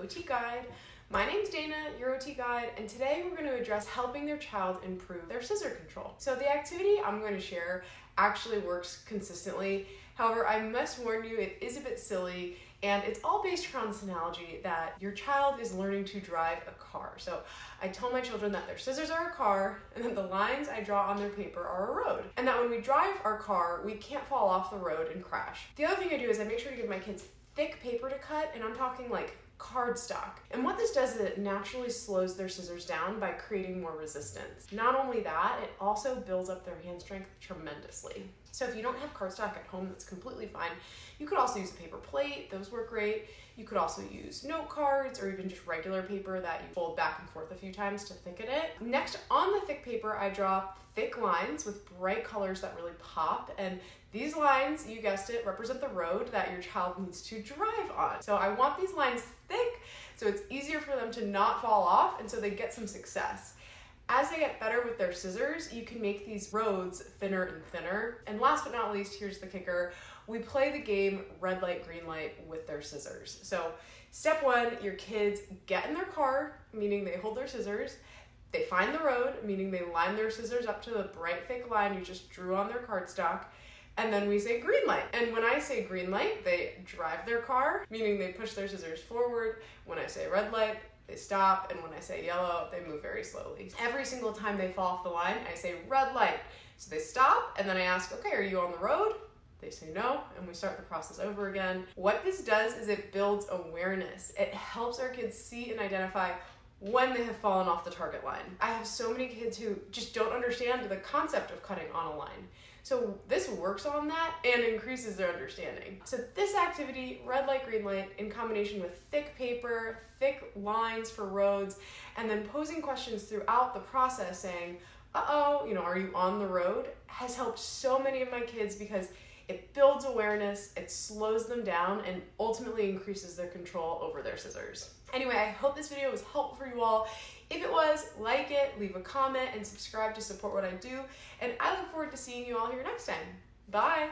OT Guide. My name's Dana, your OT Guide, and today we're going to address helping their child improve their scissor control. So the activity I'm going to share actually works consistently. However, I must warn you, it is a bit silly, and it's all based around this analogy that your child is learning to drive a car. So I tell my children that their scissors are a car, and that the lines I draw on their paper are a road. And that when we drive our car, we can't fall off the road and crash. The other thing I do is I make sure to give my kids thick paper to cut, and I'm talking like cardstock. And what this does is it naturally slows their scissors down by creating more resistance. Not only that, it also builds up their hand strength tremendously. So if you don't have cardstock at home, that's completely fine. You could also use a paper plate, those work great. You could also use note cards or even just regular paper that you fold back and forth a few times to thicken it. Next, on the thick paper, I draw thick lines with bright colors that really pop, and these lines, you guessed it, represent the road that your child needs to drive on. So I want these lines thick so it's easier for them to not fall off and so they get some success. As they get better with their scissors, you can make these roads thinner and thinner. And last but not least, here's the kicker. We play the game red light, green light with their scissors. So step one, your kids get in their car, meaning they hold their scissors. They find the road, meaning they line their scissors up to the bright, thick line you just drew on their cardstock. And then we say green light. And when I say green light, they drive their car, meaning they push their scissors forward. When I say red light, they stop, and when I say yellow, they move very slowly. Every single time they fall off the line, I say red light. So they stop, and then I ask, okay, are you on the road? They say no, and we start the process over again. What this does is it builds awareness. It helps our kids see and identify when they have fallen off the target line. I have so many kids who just don't understand the concept of cutting on a line. So this works on that and increases their understanding. So this activity, red light, green light, in combination with thick paper, thick lines for roads, and then posing questions throughout the process saying, are you on the road, has helped so many of my kids because it builds awareness, it slows them down, and ultimately increases their control over their scissors. Anyway, I hope this video was helpful for you all. If it was, like it, leave a comment, and subscribe to support what I do. And I look forward to seeing you all here next time. Bye!